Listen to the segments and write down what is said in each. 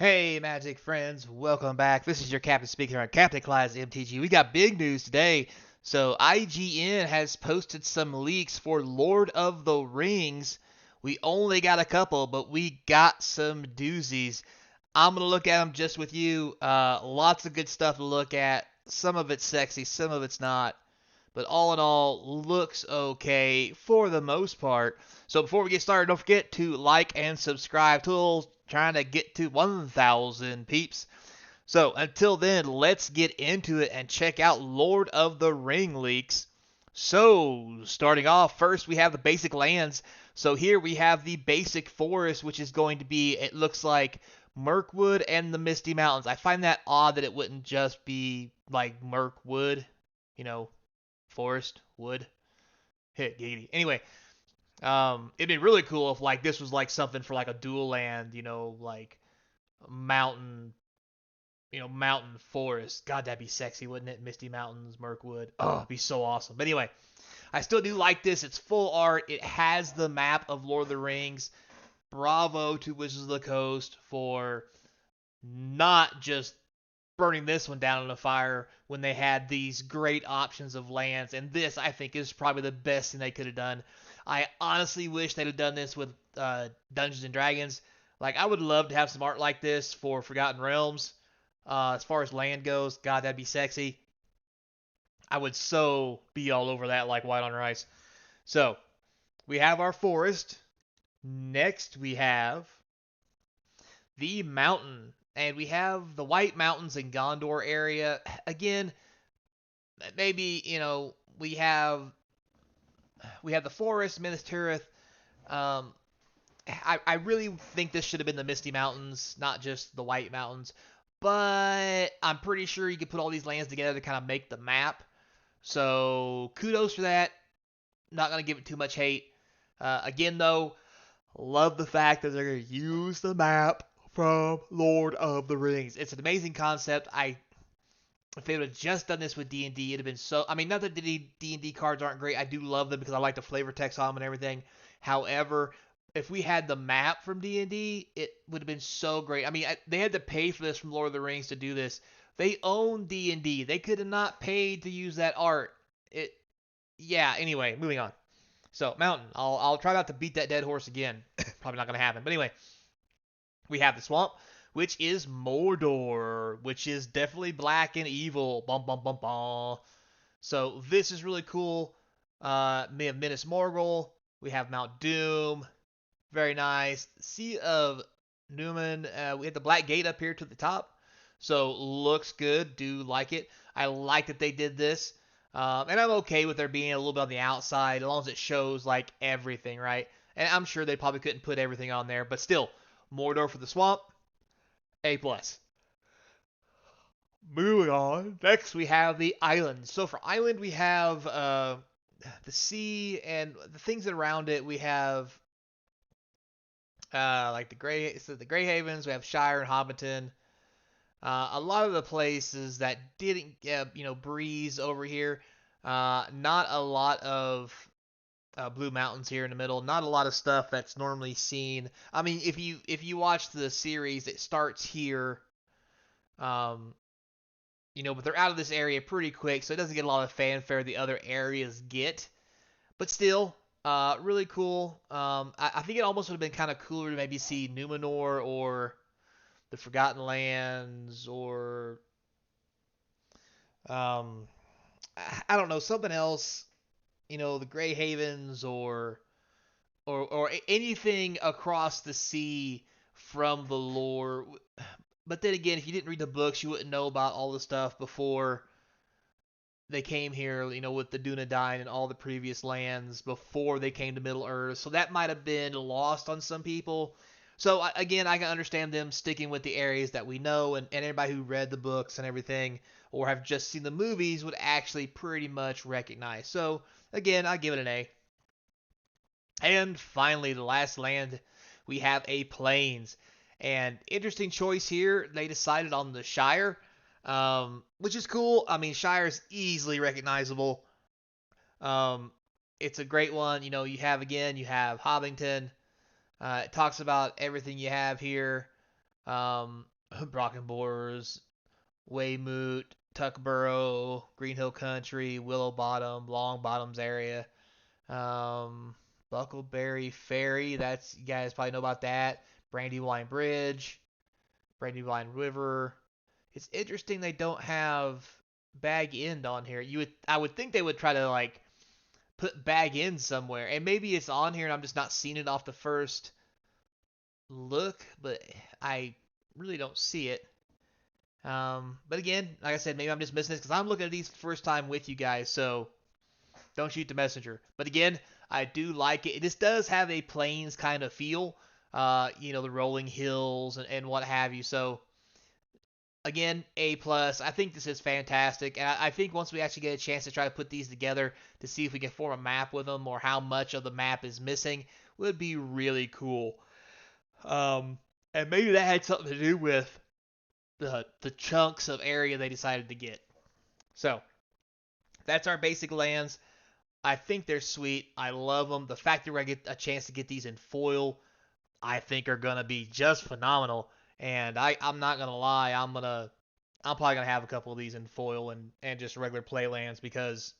Hey, Magic friends, welcome back. This is your captain speaking on Captain Clyde's MTG. We got big news today. So, IGN has posted some leaks for Lord of the Rings. We only got a couple, but we got some doozies. I'm going to look at them just with you. Lots of good stuff to look at. Some of it's sexy, some of it's not. But all in all, looks okay for the most part. So before we get started, don't forget to like and subscribe. Tools trying to get to 1,000 peeps. So until then, let's get into it and check out Lord of the Ring leaks. So starting off, first we have the basic lands. So here we have the basic forest, which is going to be, it looks like Mirkwood and the Misty Mountains. I find that odd that it wouldn't just be like Mirkwood, you know, forest, wood, hit, giggity. Anyway, it'd be really cool if like this was like something for like a dual land, like mountain, mountain forest. God, that'd be sexy, wouldn't it? Misty Mountains, Mirkwood. Oh, it'd be so awesome. But anyway, I still do like this. It's full art. It has the map of Lord of the Rings. Bravo to Wizards of the Coast for not just burning this one down in a fire when they had these great options of lands. And this, I think, is probably the best thing they could have done. I honestly wish they'd have done this with Dungeons and Dragons. Like, I would love to have some art like this for Forgotten Realms. As far as land goes, God, that'd be sexy. I would so be all over that like white on rice. So, we have our forest. Next, we have the mountain. And we have the White Mountains in Gondor area. Again, maybe, we have the forest, Minas Tirith. Um, I really think this should have been the Misty Mountains, not just the White Mountains. But I'm pretty sure you could put all these lands together to kind of make the map. So kudos for that. Not going to give it too much hate. Again, though, love the fact that they're going to use the map from Lord of the Rings. It's an amazing concept. If they would have just done this with D&D, it'd have been so. I mean, not that the D&D cards aren't great. I do love them because I like the flavor text on them and everything. However, if we had the map from D&D, it would have been so great. I mean, they had to pay for this from Lord of the Rings to do this. They own D&D. They could have not paid to use that art. Yeah. Anyway, moving on. So mountain. I'll try not to beat that dead horse again. Probably not gonna happen. But anyway, we have the swamp, which is Mordor, which is definitely black and evil. Bum bum bum bum. So this is really cool. We have Minas Morgul. We have Mount Doom. Very nice. Sea of Newman. We have the Black Gate up here to the top. So looks good. Do like it. I like that they did this. And I'm okay with there being a little bit on the outside as long as it shows like everything, right? And I'm sure they probably couldn't put everything on there, but still, Mordor for the swamp, A plus. Moving on. Next, we have the island. So for island, we have the sea and the things around it. We have like the Grey Havens. We have Shire and Hobbiton. A lot of the places that didn't breeze over here. Not a lot of Blue Mountains here in the middle. Not a lot of stuff that's normally seen. I mean, if you watch the series, it starts here. Um, but they're out of this area pretty quick, so it doesn't get a lot of fanfare the other areas get. But still, really cool. I think it almost would have been kind of cooler to maybe see Numenor or the Forgotten Lands or um, I don't know, something else. The Grey Havens or anything across the sea from the lore. But then again, if you didn't read the books, you wouldn't know about all the stuff before they came here, with the Dunedain and all the previous lands before they came to Middle Earth. So that might have been lost on some people. So again, I can understand them sticking with the areas that we know, and everybody who read the books and everything or have just seen the movies would actually pretty much recognize. So again, I give it an A. And finally, the last land, we have a Plains. And interesting choice here. They decided on the Shire, which is cool. I mean, Shire is easily recognizable. Um, it's a great one. You have Hobbiton. It talks about everything you have here. Brockenbores, Weymouth, Tuckborough, Green Hill Country, Willow Bottom, Long Bottoms area, um, Buckleberry Ferry. That's you guys probably know about that. Brandywine Bridge, Brandywine River. It's interesting they don't have Bag End on here. I would think they would try to like put Bag End somewhere, and maybe it's on here and I'm just not seeing it off the first look, but I really don't see it. But again, like I said, maybe I'm just missing this because I'm looking at these first time with you guys, so don't shoot the messenger. But again, I do like it. This does have a plains kind of feel, the rolling hills and what have you. So again, A plus. I think this is fantastic, and I think once we actually get a chance to try to put these together to see if we can form a map with them or how much of the map is missing would be really cool. And maybe that had something to do with the chunks of area they decided to get. So that's our basic lands. I think they're sweet. I love them. The fact that we're gonna get a chance to get these in foil, I think are gonna be just phenomenal. And I'm not gonna lie, I'm probably gonna have a couple of these in foil and just regular play lands because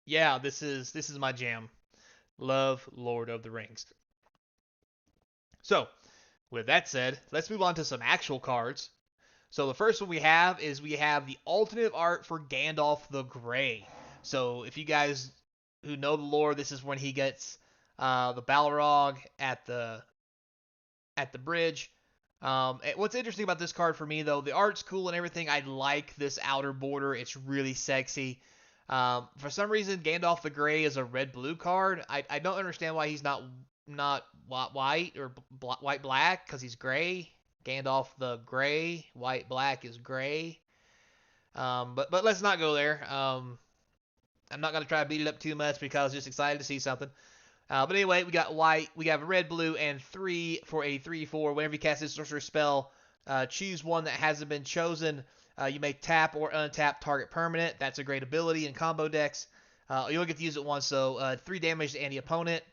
yeah, this is my jam. Love Lord of the Rings. So with that said, let's move on to some actual cards. So the first one we have the alternate art for Gandalf the Grey. So if you guys who know the lore, this is when he gets the Balrog at the bridge. What's interesting about this card for me though, the art's cool and everything. I like this outer border; it's really sexy. For some reason, Gandalf the Grey is a red-blue card. I don't understand why he's not white or white black because he's gray. Gandalf the Grey, white black is gray. But let's not go there. I'm not gonna try to beat it up too much because I was just excited to see something. But anyway, we got white, we have red, blue, and 3 for a 3/4. Whenever you cast this sorcerer spell, choose one that hasn't been chosen. You may tap or untap target permanent. That's a great ability in combo decks. You only get to use it once, so 3 damage to any opponent.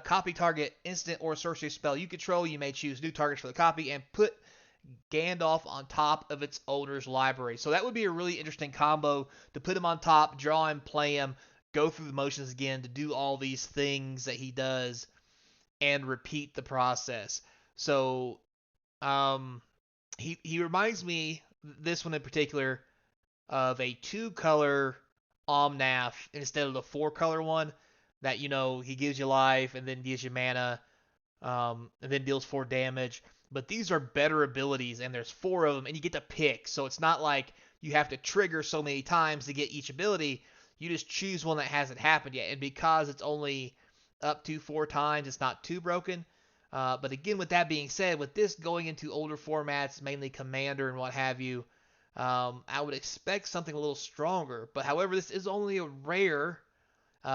Copy target instant or sorcery spell you control. You may choose new targets for the copy and put Gandalf on top of its owner's library. So that would be a really interesting combo to put him on top, draw him, play him, go through the motions again to do all these things that he does and repeat the process. So he reminds me, this one in particular, of a 2-color Omnath instead of the 4-color one that, he gives you life and then gives you mana and then deals 4 damage. But these are better abilities, and there's 4 of them, and you get to pick. So it's not like you have to trigger so many times to get each ability. You just choose one that hasn't happened yet. And because it's only up to 4 times, it's not too broken. But again, with that being said, with this going into older formats, mainly Commander and what have you, I would expect something a little stronger. But however, this is only a rare.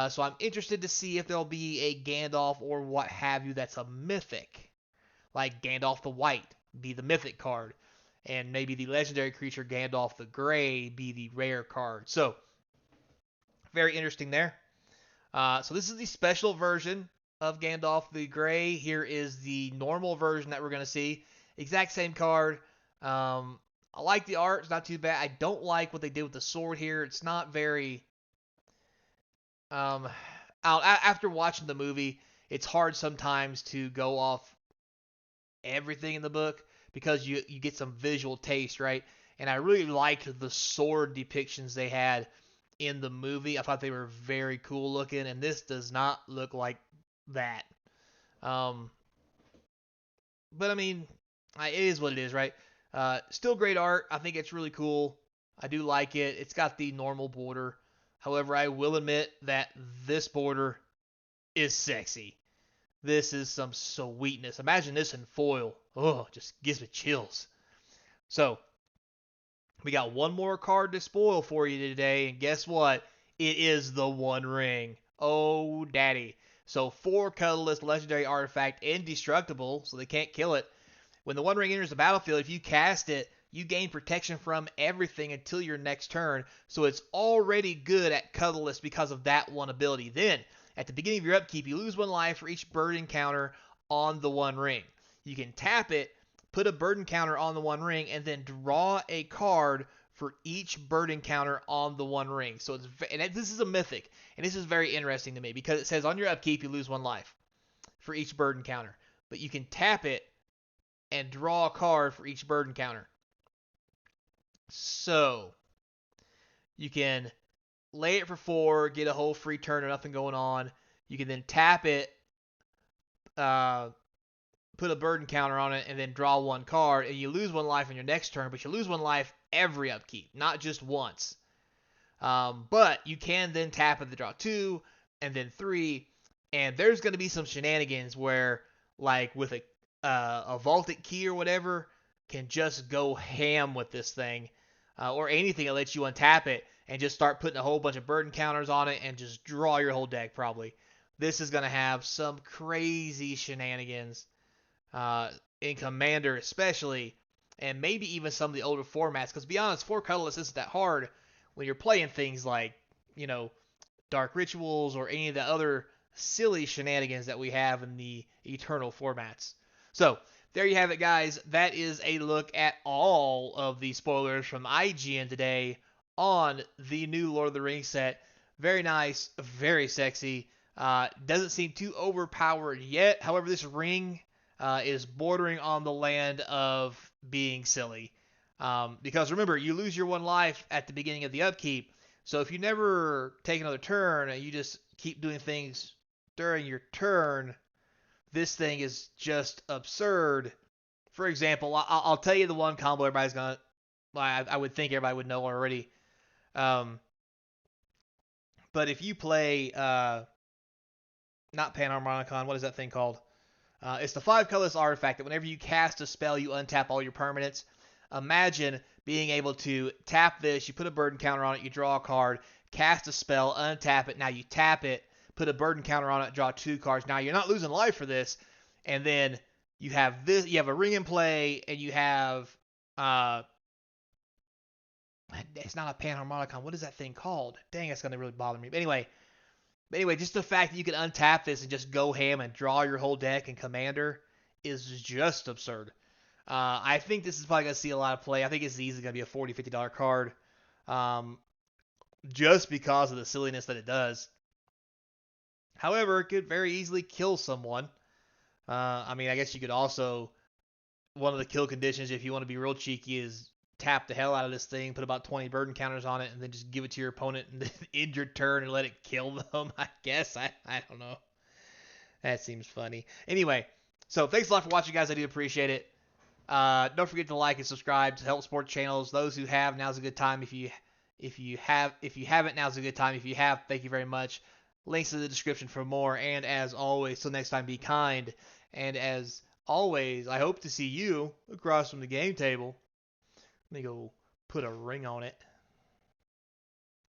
So I'm interested to see if there'll be a Gandalf or what have you that's a mythic. Like Gandalf the White be the mythic card. And maybe the legendary creature Gandalf the Grey be the rare card. So, very interesting there. So this is the special version of Gandalf the Grey. Here is the normal version that we're going to see. Exact same card. I like the art. It's not too bad. I don't like what they did with the sword here. It's not very... after watching the movie, it's hard sometimes to go off everything in the book because you get some visual taste, right? And I really liked the sword depictions they had in the movie. I thought they were very cool looking, and this does not look like that. But I mean, it is what it is, right? Still great art. I think it's really cool. I do like it. It's got the normal border. However, I will admit that this border is sexy. This is some sweetness. Imagine this in foil. Oh, just gives me chills. So, we got one more card to spoil for you today, and guess what? It is the One Ring. Oh, daddy. So, 4 colorless legendary artifact, indestructible, so they can't kill it. When the One Ring enters the battlefield, if you cast it, you gain protection from everything until your next turn, so it's already good at colorless because of that one ability. Then, at the beginning of your upkeep, you lose 1 life for each bird encounter on the One Ring. You can tap it, put a burden counter on the one ring, and then draw a card for each burden counter on the one ring. So this is a mythic, and this is very interesting to me because it says on your upkeep you lose 1 life for each burden counter, but you can tap it and draw a card for each burden counter. So you can lay it for 4, get a whole free turn or nothing going on. You can then tap it, put a burden counter on it, and then draw 1 card, and you lose 1 life on your next turn, but you lose 1 life every upkeep, not just once. But you can then tap it to draw 2, and then 3, and there's going to be some shenanigans where, like with a vaulted key or whatever, can just go ham with this thing, or anything that lets you untap it and just start putting a whole bunch of burden counters on it and just draw your whole deck probably. This is going to have some crazy shenanigans in Commander especially, and maybe even some of the older formats, because to be honest, 4 colorless isn't that hard when you're playing things like, Dark Rituals or any of the other silly shenanigans that we have in the Eternal formats. So, there you have it, guys. That is a look at all of the spoilers from IGN today on the new Lord of the Rings set. Very nice, very sexy. Doesn't seem too overpowered yet. However, this ring is bordering on the land of being silly. Because remember, you lose your 1 life at the beginning of the upkeep. So if you never take another turn and you just keep doing things during your turn, this thing is just absurd. For example, I'll tell you the one combo everybody's going to, I would think everybody would know already. But if you play, not Panharmonicon, what is that thing called? It's the 5 colorless artifact that whenever you cast a spell, you untap all your permanents. Imagine being able to tap this, you put a burden counter on it, you draw a card, cast a spell, untap it, now you tap it, put a burden counter on it, draw 2 cards. Now you're not losing life for this, and then you have this, you have a ring in play, and you have it's not a Panharmonicon. What is that thing called? Dang, that's gonna really bother me. But anyway, just the fact that you can untap this and just go ham and draw your whole deck in Commander is just absurd. I think this is probably going to see a lot of play. I think it's easily going to be a $40, $50 card, just because of the silliness that it does. However, it could very easily kill someone. I guess you could also, one of the kill conditions, if you want to be real cheeky, is tap the hell out of this thing, put about 20 burden counters on it, and then just give it to your opponent and then end your turn and let it kill them, I guess. I don't know. That seems funny. Anyway, so thanks a lot for watching, guys. I do appreciate it. Don't forget to like and subscribe to help support channels. Those who have, now's a good time. If you haven't, now's a good time. If you have, thank you very much. Links in the description for more. And as always, till next time, be kind. And as always, I hope to see you across from the game table. Let me go put a ring on it.